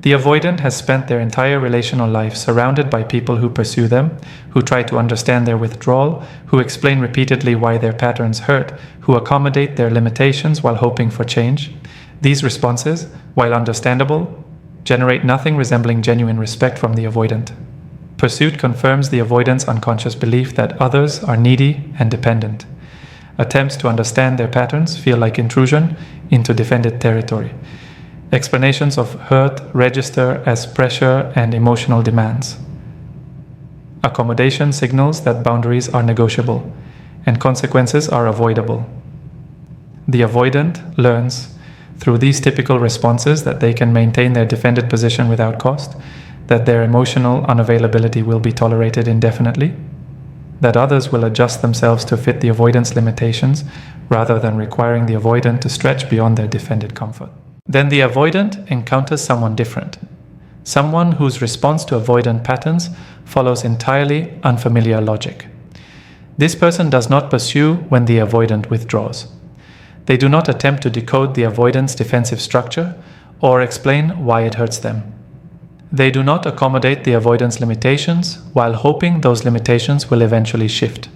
The avoidant has spent their entire relational life surrounded by people who pursue them, who try to understand their withdrawal, who explain repeatedly why their patterns hurt, who accommodate their limitations while hoping for change. These responses, while understandable, generate nothing resembling genuine respect from the avoidant. Pursuit confirms the avoidant's unconscious belief that others are needy and dependent. Attempts to understand their patterns feel like intrusion into defended territory. Explanations of hurt register as pressure and emotional demands. Accommodation signals that boundaries are negotiable and consequences are avoidable. The avoidant learns through these typical responses that they can maintain their defended position without cost, that their emotional unavailability will be tolerated indefinitely, that others will adjust themselves to fit the avoidant's limitations rather than requiring the avoidant to stretch beyond their defended comfort. Then the avoidant encounters someone different, someone whose response to avoidant patterns follows entirely unfamiliar logic. This person does not pursue when the avoidant withdraws. They do not attempt to decode the avoidant's defensive structure or explain why it hurts them. They do not accommodate the avoidant's limitations while hoping those limitations will eventually shift.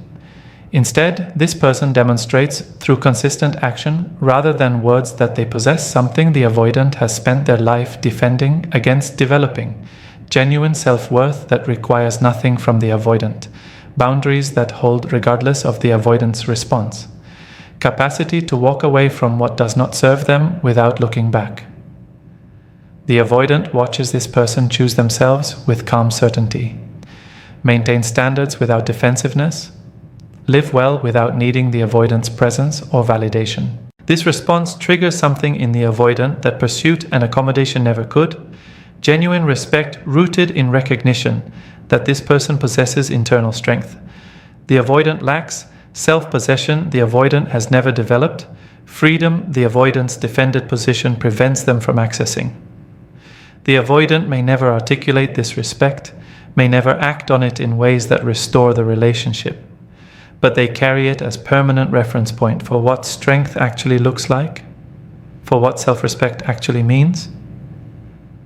Instead, this person demonstrates through consistent action rather than words that they possess something the avoidant has spent their life defending against developing, genuine self-worth that requires nothing from the avoidant, boundaries that hold regardless of the avoidant's response, capacity to walk away from what does not serve them without looking back. The avoidant watches this person choose themselves with calm certainty, maintain standards without defensiveness, live well without needing the avoidant's presence or validation. This response triggers something in the avoidant that pursuit and accommodation never could, genuine respect rooted in recognition that this person possesses internal strength. The avoidant lacks self-possession the avoidant has never developed, freedom the avoidant's defended position prevents them from accessing. The avoidant may never articulate this respect, may never act on it in ways that restore the relationship, but they carry it as permanent reference point for what strength actually looks like, for what self-respect actually means,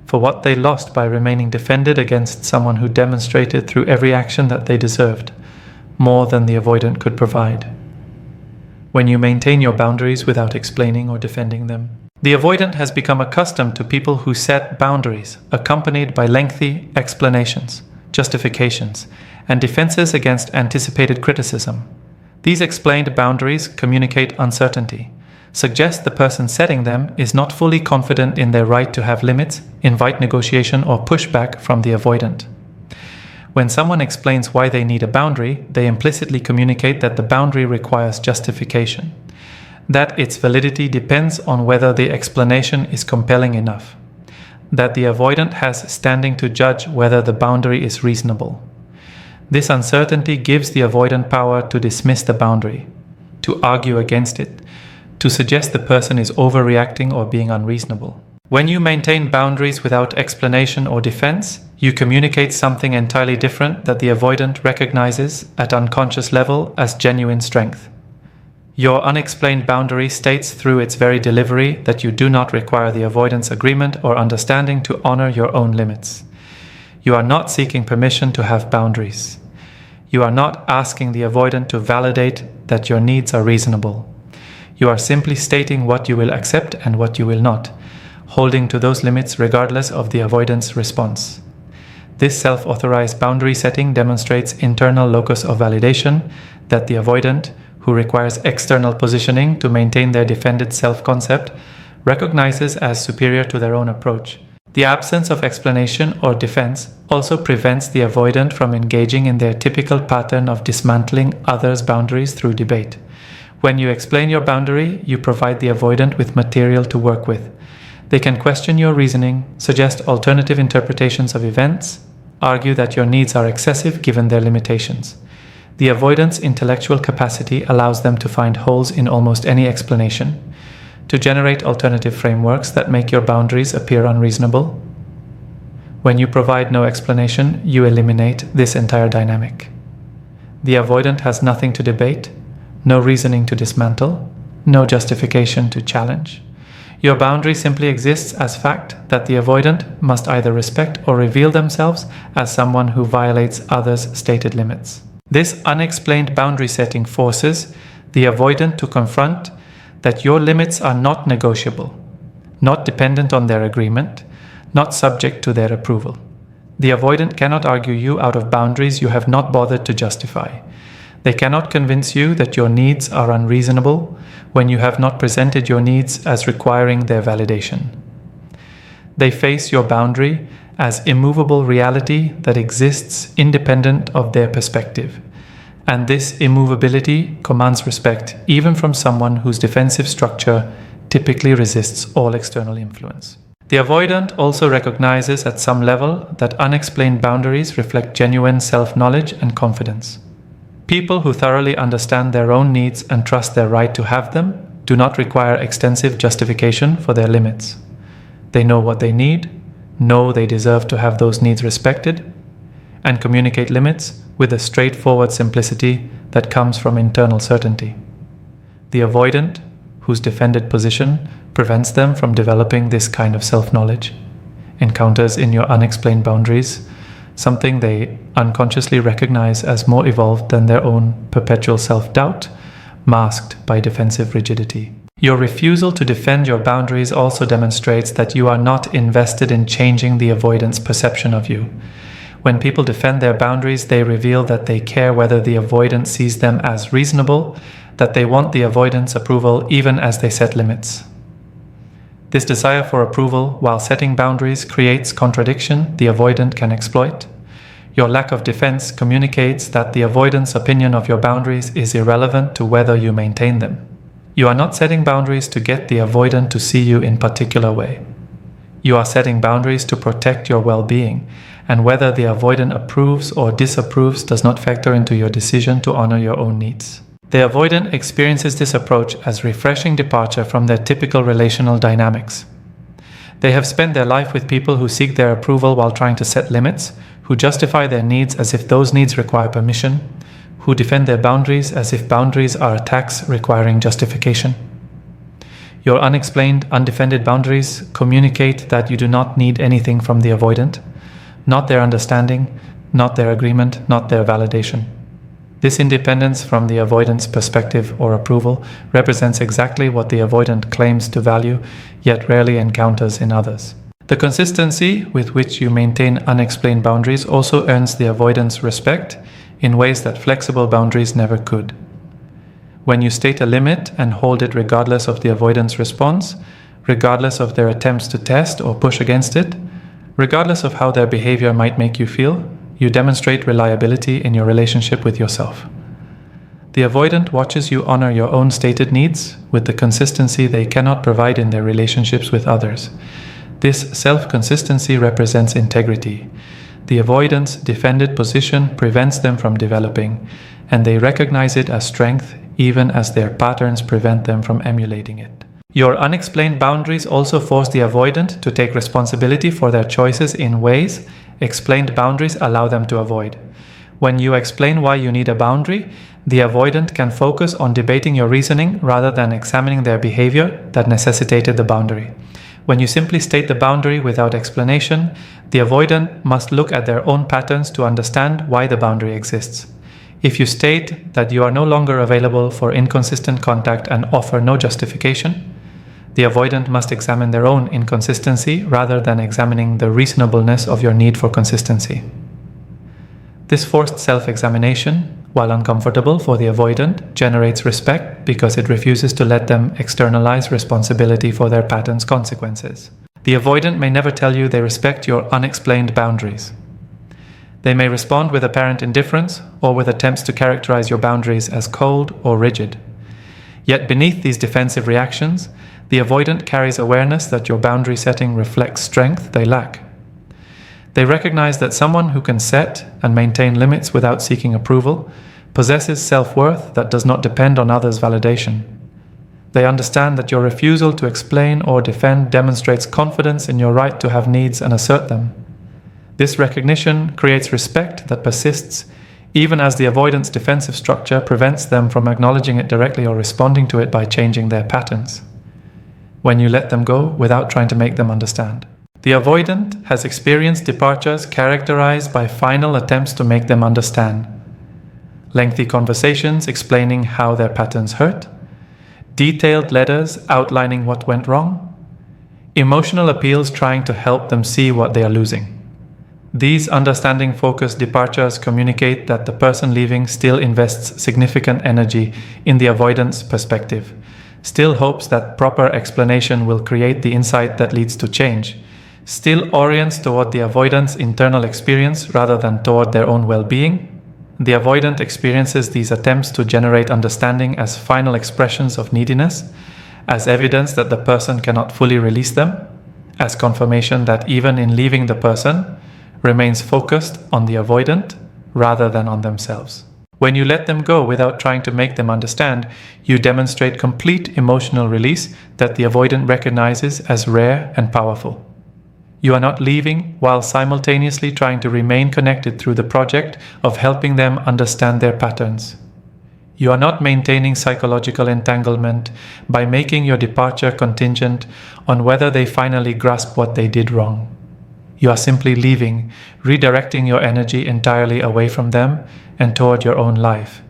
for what they lost by remaining defended against someone who demonstrated through every action that they deserved, more than the avoidant could provide. When you maintain your boundaries without explaining or defending them, the avoidant has become accustomed to people who set boundaries, accompanied by lengthy explanations, justifications, and defenses against anticipated criticism. These explained boundaries communicate uncertainty, suggest the person setting them is not fully confident in their right to have limits, invite negotiation or pushback from the avoidant. When someone explains why they need a boundary, they implicitly communicate that the boundary requires justification, that its validity depends on whether the explanation is compelling enough, that the avoidant has standing to judge whether the boundary is reasonable. This uncertainty gives the avoidant power to dismiss the boundary, to argue against it, to suggest the person is overreacting or being unreasonable. When you maintain boundaries without explanation or defense, you communicate something entirely different that the avoidant recognizes at unconscious level as genuine strength. Your unexplained boundary states through its very delivery that you do not require the avoidant's agreement or understanding to honor your own limits. You are not seeking permission to have boundaries. You are not asking the avoidant to validate that your needs are reasonable. You are simply stating what you will accept and what you will not, holding to those limits regardless of the avoidant's response. This self-authorized boundary setting demonstrates internal locus of validation that the avoidant, who requires external positioning to maintain their defended self-concept, recognizes as superior to their own approach. The absence of explanation or defense also prevents the avoidant from engaging in their typical pattern of dismantling others' boundaries through debate. When you explain your boundary, you provide the avoidant with material to work with. They can question your reasoning, suggest alternative interpretations of events, argue that your needs are excessive given their limitations. The avoidant's intellectual capacity allows them to find holes in almost any explanation, to generate alternative frameworks that make your boundaries appear unreasonable. When you provide no explanation, you eliminate this entire dynamic. The avoidant has nothing to debate, no reasoning to dismantle, no justification to challenge. Your boundary simply exists as fact that the avoidant must either respect or reveal themselves as someone who violates others' stated limits. This unexplained boundary setting forces the avoidant to confront that your limits are not negotiable, not dependent on their agreement, not subject to their approval. The avoidant cannot argue you out of boundaries you have not bothered to justify. They cannot convince you that your needs are unreasonable when you have not presented your needs as requiring their validation. They face your boundary as immovable reality that exists independent of their perspective. And this immovability commands respect even from someone whose defensive structure typically resists all external influence. The avoidant also recognizes at some level that unexplained boundaries reflect genuine self-knowledge and confidence. People who thoroughly understand their own needs and trust their right to have them do not require extensive justification for their limits. They know what they need, know they deserve to have those needs respected, and communicate limits with a straightforward simplicity that comes from internal certainty. The avoidant, whose defended position prevents them from developing this kind of self-knowledge, encounters in your unexplained boundaries something they unconsciously recognize as more evolved than their own perpetual self-doubt, masked by defensive rigidity. Your refusal to defend your boundaries also demonstrates that you are not invested in changing the avoidant's perception of you. When people defend their boundaries, they reveal that they care whether the avoidant sees them as reasonable, that they want the avoidant's approval even as they set limits. This desire for approval while setting boundaries creates contradiction the avoidant can exploit. Your lack of defense communicates that the avoidant's opinion of your boundaries is irrelevant to whether you maintain them. You are not setting boundaries to get the avoidant to see you in a particular way. You are setting boundaries to protect your well-being, and whether the avoidant approves or disapproves does not factor into your decision to honor your own needs. The avoidant experiences this approach as refreshing departure from their typical relational dynamics. They have spent their life with people who seek their approval while trying to set limits, who justify their needs as if those needs require permission, who defend their boundaries as if boundaries are attacks requiring justification. Your unexplained, undefended boundaries communicate that you do not need anything from the avoidant, not their understanding, not their agreement, not their validation. This independence from the avoidant's perspective or approval represents exactly what the avoidant claims to value, yet rarely encounters in others. The consistency with which you maintain unexplained boundaries also earns the avoidant's respect in ways that flexible boundaries never could. When you state a limit and hold it regardless of the avoidant's response, regardless of their attempts to test or push against it, regardless of how their behavior might make you feel, you demonstrate reliability in your relationship with yourself. The avoidant watches you honor your own stated needs with the consistency they cannot provide in their relationships with others. This self-consistency represents integrity. The avoidant's defended position prevents them from developing, and they recognize it as strength even as their patterns prevent them from emulating it. Your unexplained boundaries also force the avoidant to take responsibility for their choices in ways explained boundaries allow them to avoid. When you explain why you need a boundary, the avoidant can focus on debating your reasoning rather than examining their behavior that necessitated the boundary. When you simply state the boundary without explanation, the avoidant must look at their own patterns to understand why the boundary exists. If you state that you are no longer available for inconsistent contact and offer no justification, the avoidant must examine their own inconsistency rather than examining the reasonableness of your need for consistency. This forced self-examination, while uncomfortable for the avoidant, generates respect because it refuses to let them externalize responsibility for their pattern's consequences. The avoidant may never tell you they respect your unexplained boundaries. They may respond with apparent indifference or with attempts to characterize your boundaries as cold or rigid. Yet beneath these defensive reactions, the avoidant carries awareness that your boundary setting reflects strength they lack. They recognize that someone who can set and maintain limits without seeking approval possesses self-worth that does not depend on others' validation. They understand that your refusal to explain or defend demonstrates confidence in your right to have needs and assert them. This recognition creates respect that persists even as the avoidant's defensive structure prevents them from acknowledging it directly or responding to it by changing their patterns. when you let them go without trying to make them understand. The avoidant has experienced departures characterized by final attempts to make them understand. Lengthy conversations explaining how their patterns hurt, detailed letters outlining what went wrong, emotional appeals trying to help them see what they are losing. These understanding-focused departures communicate that the person leaving still invests significant energy in the avoidance perspective, still hopes that proper explanation will create the insight that leads to change, still orients toward the avoidant's internal experience rather than toward their own well-being. The avoidant experiences these attempts to generate understanding as final expressions of neediness, as evidence that the person cannot fully release them, as confirmation that even in leaving the person, remains focused on the avoidant rather than on themselves. When you let them go without trying to make them understand, you demonstrate complete emotional release that the avoidant recognizes as rare and powerful. You are not leaving while simultaneously trying to remain connected through the project of helping them understand their patterns. You are not maintaining psychological entanglement by making your departure contingent on whether they finally grasp what they did wrong. You are simply leaving, redirecting your energy entirely away from them and toward your own life,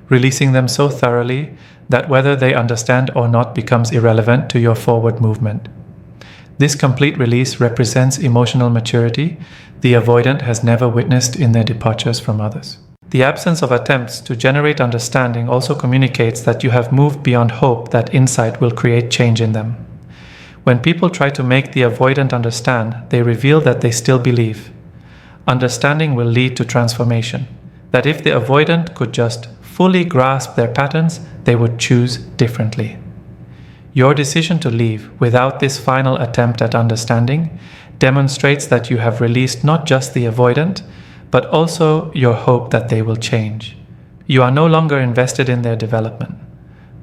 releasing them so thoroughly that whether they understand or not becomes irrelevant to your forward movement. This complete release represents emotional maturity the avoidant has never witnessed in their departures from others. The absence of attempts to generate understanding also communicates that you have moved beyond hope that insight will create change in them. When people try to make the avoidant understand, they reveal that they still believe. Understanding will lead to transformation. That if the avoidant could just fully grasp their patterns, they would choose differently. Your decision to leave without this final attempt at understanding demonstrates that you have released not just the avoidant, but also your hope that they will change. You are no longer invested in their development,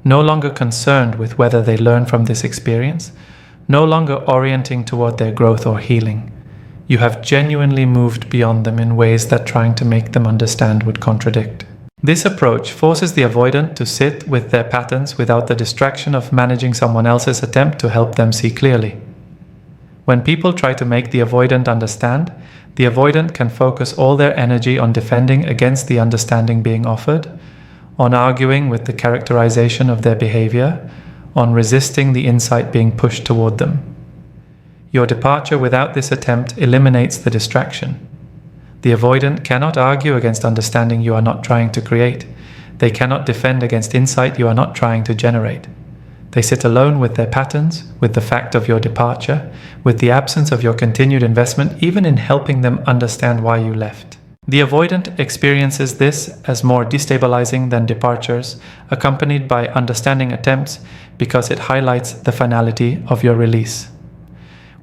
no longer concerned with whether they learn from this experience, no longer orienting toward their growth or healing. You have genuinely moved beyond them in ways that trying to make them understand would contradict. This approach forces the avoidant to sit with their patterns without the distraction of managing someone else's attempt to help them see clearly. When people try to make the avoidant understand, the avoidant can focus all their energy on defending against the understanding being offered, on arguing with the characterization of their behavior, on resisting the insight being pushed toward them. Your departure without this attempt eliminates the distraction. The avoidant cannot argue against understanding you are not trying to create. They cannot defend against insight you are not trying to generate. They sit alone with their patterns, with the fact of your departure, with the absence of your continued investment, even in helping them understand why you left. The avoidant experiences this as more destabilizing than departures, accompanied by understanding attempts, because it highlights the finality of your release.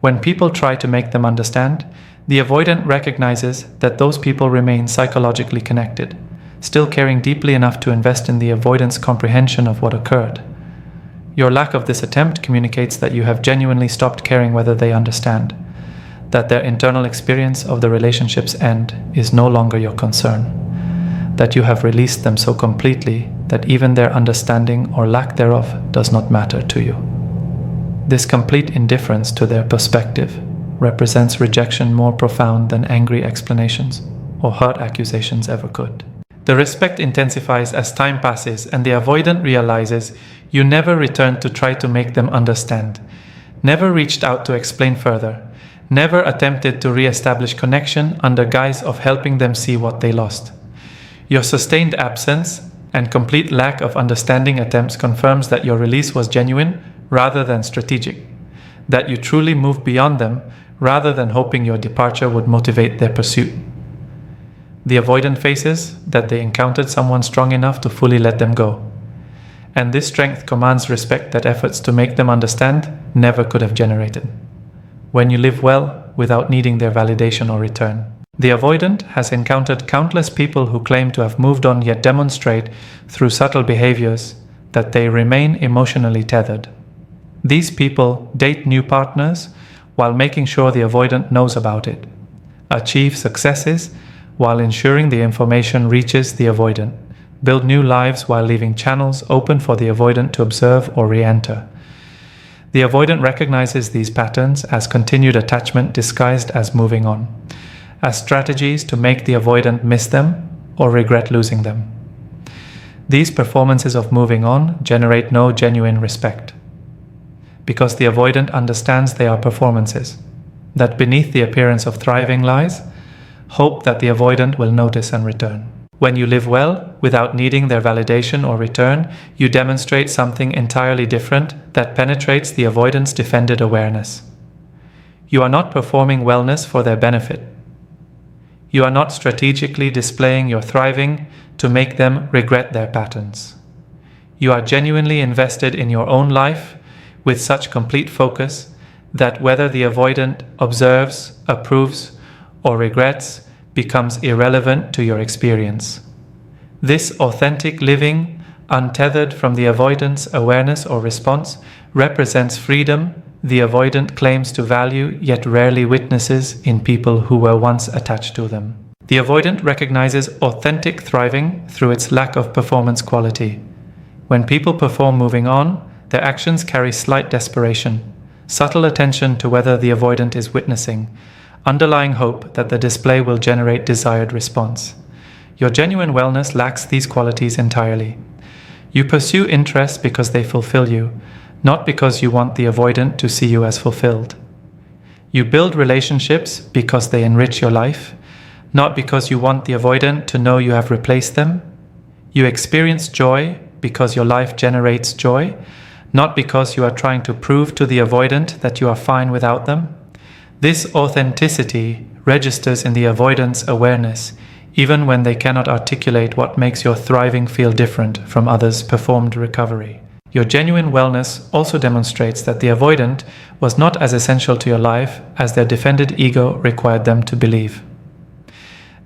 When people try to make them understand, the avoidant recognizes that those people remain psychologically connected, still caring deeply enough to invest in the avoidant's comprehension of what occurred. Your lack of this attempt communicates that you have genuinely stopped caring whether they understand, that their internal experience of the relationship's end is no longer your concern, that you have released them so completely that even their understanding or lack thereof does not matter to you. This complete indifference to their perspective represents rejection more profound than angry explanations or hurt accusations ever could. The respect intensifies as time passes and the avoidant realizes you never returned to try to make them understand, never reached out to explain further, never attempted to re-establish connection under guise of helping them see what they lost. Your sustained absence and complete lack of understanding attempts confirms that your release was genuine rather than strategic, that you truly moved beyond them rather than hoping your departure would motivate their pursuit. The avoidant faces that they encountered someone strong enough to fully let them go, and this strength commands respect that efforts to make them understand never could have generated. When you live well without needing their validation or return. The avoidant has encountered countless people who claim to have moved on yet demonstrate through subtle behaviors that they remain emotionally tethered. These people date new partners while making sure the avoidant knows about it, achieve successes while ensuring the information reaches the avoidant, build new lives while leaving channels open for the avoidant to observe or re-enter. The avoidant recognizes these patterns as continued attachment disguised as moving on, as strategies to make the avoidant miss them or regret losing them. These performances of moving on generate no genuine respect, because the avoidant understands they are performances, that beneath the appearance of thriving lies hope that the avoidant will notice and return. When you live well, without needing their validation or return, you demonstrate something entirely different that penetrates the avoidant's defended awareness. You are not performing wellness for their benefit. You are not strategically displaying your thriving to make them regret their patterns. You are genuinely invested in your own life with such complete focus that whether the avoidant observes, approves, or regrets becomes irrelevant to your experience. This authentic living, untethered from the avoidant's awareness or response, represents freedom the avoidant claims to value yet rarely witnesses in people who were once attached to them. The avoidant recognizes authentic thriving through its lack of performance quality. When people perform moving on, their actions carry slight desperation, subtle attention to whether the avoidant is witnessing, underlying hope that the display will generate desired response. Your genuine wellness lacks these qualities entirely. You pursue interests because they fulfill you, not because you want the avoidant to see you as fulfilled. You build relationships because they enrich your life, not because you want the avoidant to know you have replaced them. You experience joy because your life generates joy, not because you are trying to prove to the avoidant that you are fine without them. This authenticity registers in the avoidant's awareness, even when they cannot articulate what makes your thriving feel different from others' performed recovery. Your genuine wellness also demonstrates that the avoidant was not as essential to your life as their defended ego required them to believe.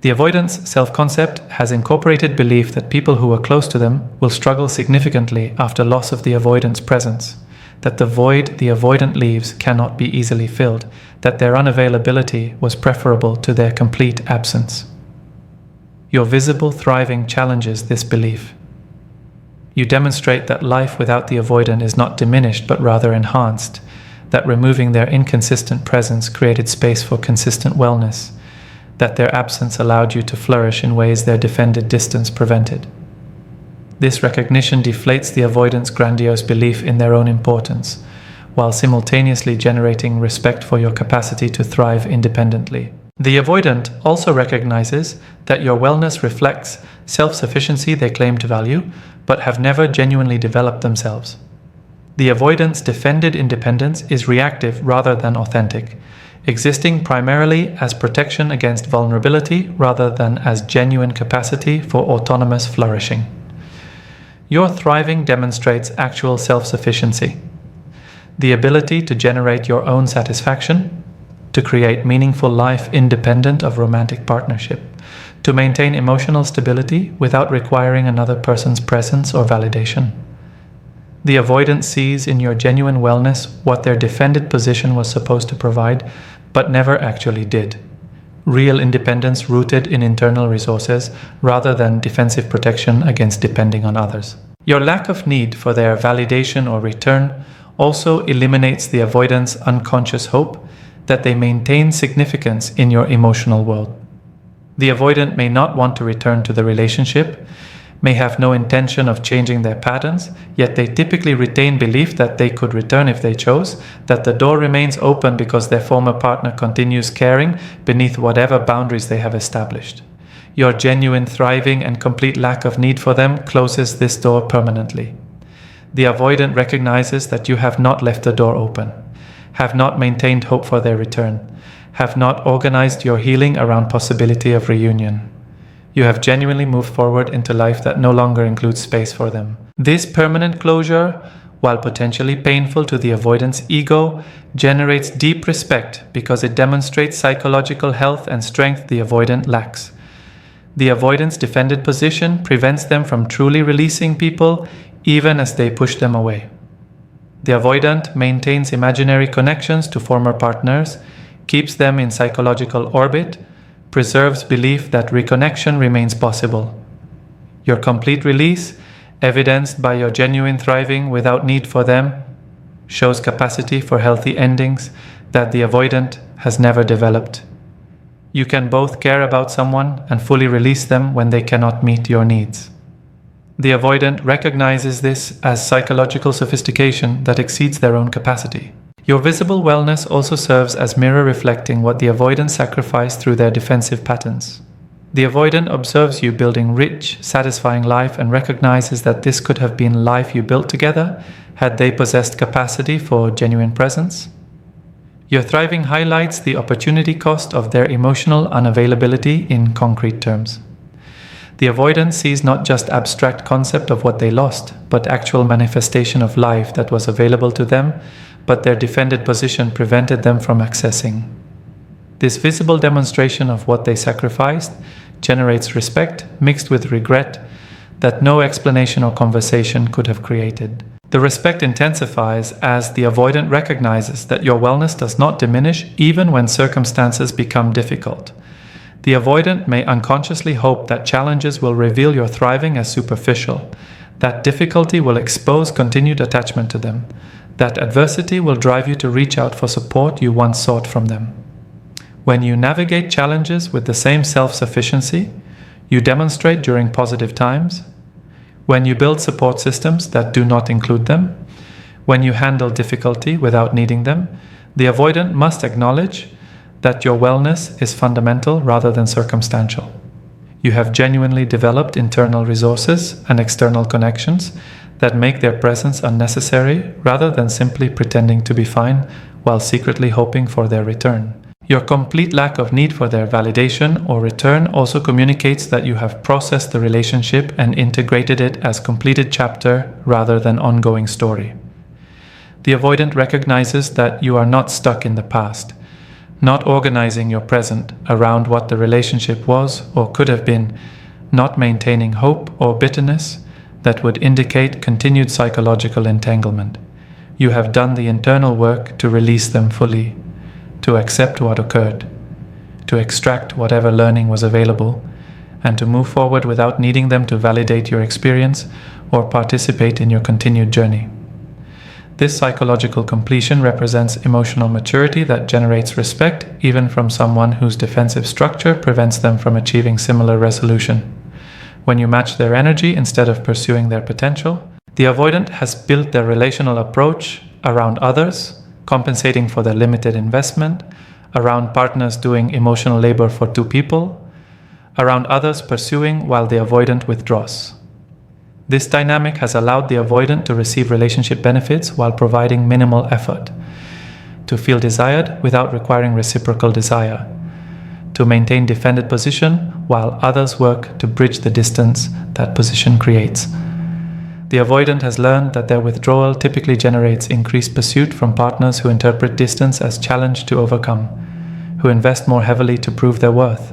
The avoidant's self-concept has incorporated belief that people who are close to them will struggle significantly after loss of the avoidant's presence, that the void the avoidant leaves cannot be easily filled, that their unavailability was preferable to their complete absence. Your visible thriving challenges this belief. You demonstrate that life without the avoidant is not diminished but rather enhanced, that removing their inconsistent presence created space for consistent wellness, that their absence allowed you to flourish in ways their defended distance prevented. This recognition deflates the avoidant's grandiose belief in their own importance, while simultaneously generating respect for your capacity to thrive independently. The avoidant also recognizes that your wellness reflects self-sufficiency they claim to value, but have never genuinely developed themselves. The avoidant's defended independence is reactive rather than authentic, existing primarily as protection against vulnerability rather than as genuine capacity for autonomous flourishing. Your thriving demonstrates actual self-sufficiency, the ability to generate your own satisfaction, to create meaningful life independent of romantic partnership, to maintain emotional stability without requiring another person's presence or validation. The avoidant sees in your genuine wellness what their defended position was supposed to provide, but never actually did. Real independence rooted in internal resources rather than defensive protection against depending on others. Your lack of need for their validation or return also eliminates the avoidant's unconscious hope that they maintain significance in your emotional world. The avoidant may not want to return to the relationship, may have no intention of changing their patterns, yet they typically retain belief that they could return if they chose, that the door remains open because their former partner continues caring beneath whatever boundaries they have established. Your genuine thriving and complete lack of need for them closes this door permanently. The avoidant recognizes that you have not left the door open, have not maintained hope for their return, have not organized your healing around possibility of reunion. You have genuinely moved forward into life that no longer includes space for them. This permanent closure, while potentially painful to the avoidant's ego, generates deep respect because it demonstrates psychological health and strength the avoidant lacks. The avoidant's defended position prevents them from truly releasing people even as they push them away. The avoidant maintains imaginary connections to former partners, keeps them in psychological orbit, preserves belief that reconnection remains possible. Your complete release, evidenced by your genuine thriving without need for them, shows capacity for healthy endings that the avoidant has never developed. You can both care about someone and fully release them when they cannot meet your needs. The avoidant recognizes this as psychological sophistication that exceeds their own capacity. Your visible wellness also serves as mirror reflecting what the avoidant sacrificed through their defensive patterns. The avoidant observes you building rich, satisfying life and recognizes that this could have been life you built together had they possessed capacity for genuine presence. Your thriving highlights the opportunity cost of their emotional unavailability in concrete terms. The avoidant sees not just abstract concept of what they lost, but actual manifestation of life that was available to them, but their defended position prevented them from accessing. This visible demonstration of what they sacrificed generates respect mixed with regret that no explanation or conversation could have created. The respect intensifies as the avoidant recognizes that your wellness does not diminish even when circumstances become difficult. The avoidant may unconsciously hope that challenges will reveal your thriving as superficial, that difficulty will expose continued attachment to them, that adversity will drive you to reach out for support you once sought from them. When you navigate challenges with the same self-sufficiency you demonstrate during positive times, when you build support systems that do not include them, when you handle difficulty without needing them, the avoidant must acknowledge that your wellness is fundamental rather than circumstantial. You have genuinely developed internal resources and external connections that make their presence unnecessary rather than simply pretending to be fine while secretly hoping for their return. Your complete lack of need for their validation or return also communicates that you have processed the relationship and integrated it as completed chapter rather than ongoing story. The avoidant recognizes that you are not stuck in the past, not organizing your present around what the relationship was or could have been, not maintaining hope or bitterness that would indicate continued psychological entanglement. You have done the internal work to release them fully, to accept what occurred, to extract whatever learning was available, and to move forward without needing them to validate your experience or participate in your continued journey. This psychological completion represents emotional maturity that generates respect even from someone whose defensive structure prevents them from achieving similar resolution. When you match their energy instead of pursuing their potential, the avoidant has built their relational approach around others, compensating for their limited investment, around partners doing emotional labor for two people, around others pursuing while the avoidant withdraws. This dynamic has allowed the avoidant to receive relationship benefits while providing minimal effort, to feel desired without requiring reciprocal desire, to maintain defended position while others work to bridge the distance that position creates. The avoidant has learned that their withdrawal typically generates increased pursuit from partners who interpret distance as challenge to overcome, who invest more heavily to prove their worth,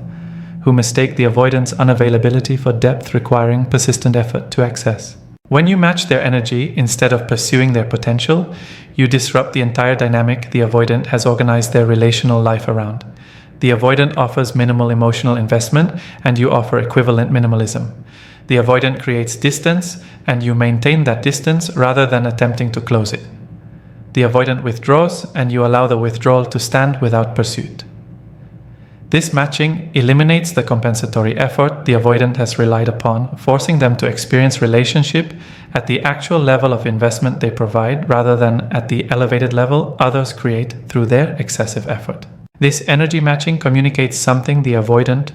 who mistake the avoidant's unavailability for depth requiring persistent effort to access. When you match their energy instead of pursuing their potential, you disrupt the entire dynamic the avoidant has organized their relational life around. The avoidant offers minimal emotional investment, and you offer equivalent minimalism. The avoidant creates distance, and you maintain that distance rather than attempting to close it. The avoidant withdraws, and you allow the withdrawal to stand without pursuit. This matching eliminates the compensatory effort the avoidant has relied upon, forcing them to experience relationship at the actual level of investment they provide rather than at the elevated level others create through their excessive effort. This energy matching communicates something the avoidant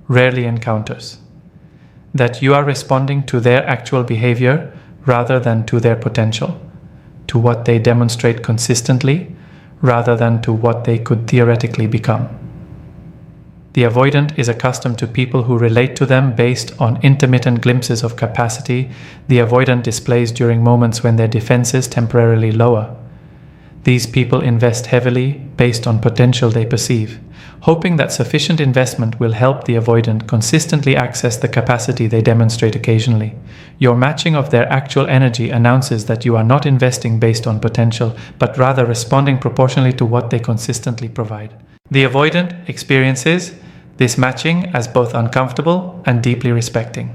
rarely encounters: that you are responding to their actual behavior rather than to their potential, to what they demonstrate consistently rather than to what they could theoretically become. The avoidant is accustomed to people who relate to them based on intermittent glimpses of capacity the avoidant displays during moments when their defenses temporarily lower. These people invest heavily based on potential they perceive, hoping that sufficient investment will help the avoidant consistently access the capacity they demonstrate occasionally. Your matching of their actual energy announces that you are not investing based on potential, but rather responding proportionally to what they consistently provide. The avoidant experiences this matching as both uncomfortable and deeply respecting.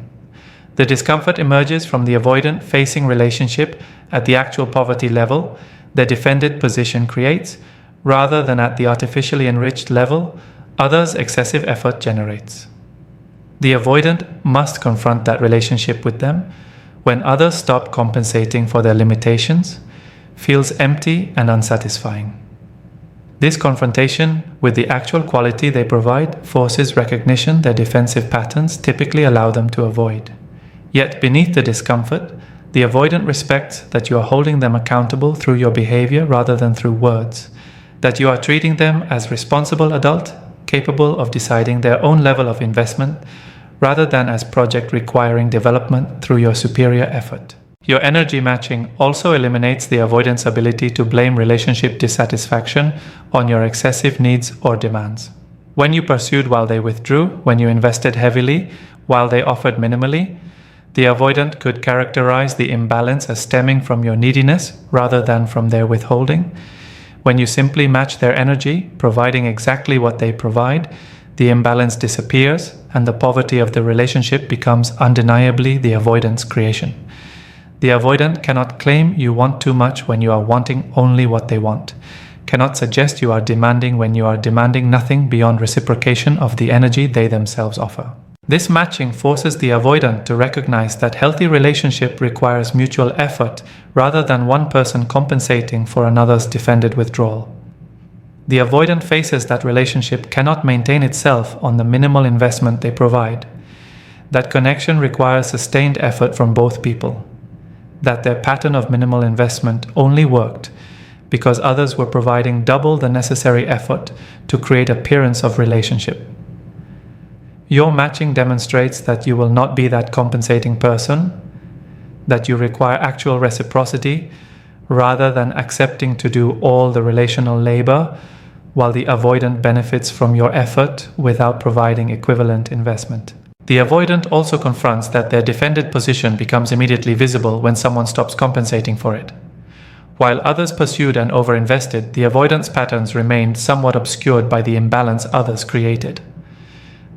The discomfort emerges from the avoidant facing relationship at the actual poverty level their defended position creates, rather than at the artificially enriched level others' excessive effort generates. The avoidant must confront that relationship with them when others stop compensating for their limitations, feels empty and unsatisfying. This confrontation with the actual quality they provide forces recognition their defensive patterns typically allow them to avoid. Yet beneath the discomfort, the avoidant respects that you are holding them accountable through your behavior rather than through words, that you are treating them as responsible adult, capable of deciding their own level of investment, rather than as project requiring development through your superior effort. Your energy matching also eliminates the avoidant's ability to blame relationship dissatisfaction on your excessive needs or demands. When you pursued while they withdrew, when you invested heavily while they offered minimally, the avoidant could characterize the imbalance as stemming from your neediness rather than from their withholding. When you simply match their energy, providing exactly what they provide, the imbalance disappears and the poverty of the relationship becomes undeniably the avoidant's creation. The avoidant cannot claim you want too much when you are wanting only what they want, cannot suggest you are demanding when you are demanding nothing beyond reciprocation of the energy they themselves offer. This matching forces the avoidant to recognize that healthy relationship requires mutual effort rather than one person compensating for another's defended withdrawal. The avoidant faces that relationship cannot maintain itself on the minimal investment they provide, that connection requires sustained effort from both people, that their pattern of minimal investment only worked because others were providing double the necessary effort to create appearance of relationship. Your matching demonstrates that you will not be that compensating person, that you require actual reciprocity rather than accepting to do all the relational labor while the avoidant benefits from your effort without providing equivalent investment. The avoidant also confronts that their defended position becomes immediately visible when someone stops compensating for it. While others pursued and overinvested, the avoidance patterns remained somewhat obscured by the imbalance others created.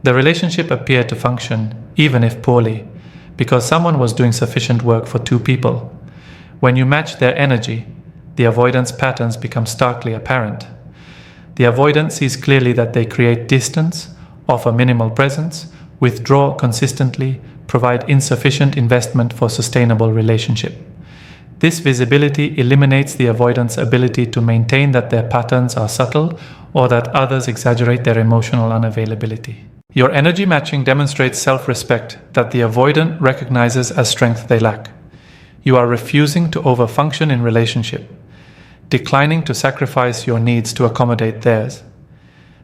The relationship appeared to function, even if poorly, because someone was doing sufficient work for two people. When you match their energy, the avoidance patterns become starkly apparent. The avoidant sees clearly that they create distance, offer minimal presence, withdraw consistently, provide insufficient investment for sustainable relationship. This visibility eliminates the avoidant's ability to maintain that their patterns are subtle or that others exaggerate their emotional unavailability. Your energy matching demonstrates self-respect that the avoidant recognizes as strength they lack. You are refusing to overfunction in relationship, declining to sacrifice your needs to accommodate theirs,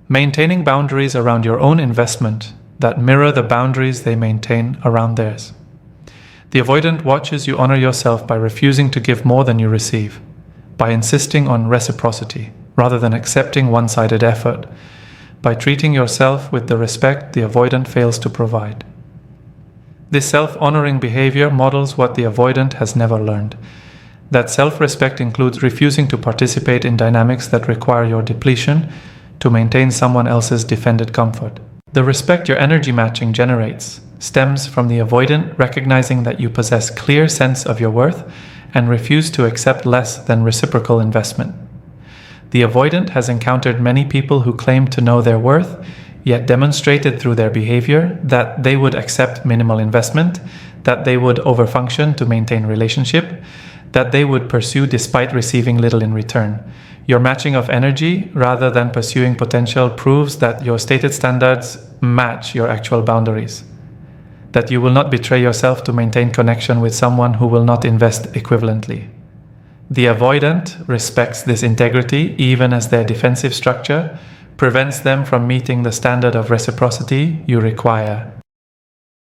maintaining boundaries around your own investment that mirror the boundaries they maintain around theirs. The avoidant watches you honor yourself by refusing to give more than you receive, by insisting on reciprocity rather than accepting one-sided effort, by treating yourself with the respect the avoidant fails to provide. This self-honoring behavior models what the avoidant has never learned. That self-respect includes refusing to participate in dynamics that require your depletion to maintain someone else's defended comfort. The respect your energy matching generates stems from the avoidant recognizing that you possess clear sense of your worth and refuse to accept less than reciprocal investment. The avoidant has encountered many people who claim to know their worth, yet demonstrated through their behavior that they would accept minimal investment, that they would overfunction to maintain relationship, that they would pursue despite receiving little in return. Your matching of energy, rather than pursuing potential, proves that your stated standards match your actual boundaries, that you will not betray yourself to maintain connection with someone who will not invest equivalently. The avoidant respects this integrity even as their defensive structure prevents them from meeting the standard of reciprocity you require.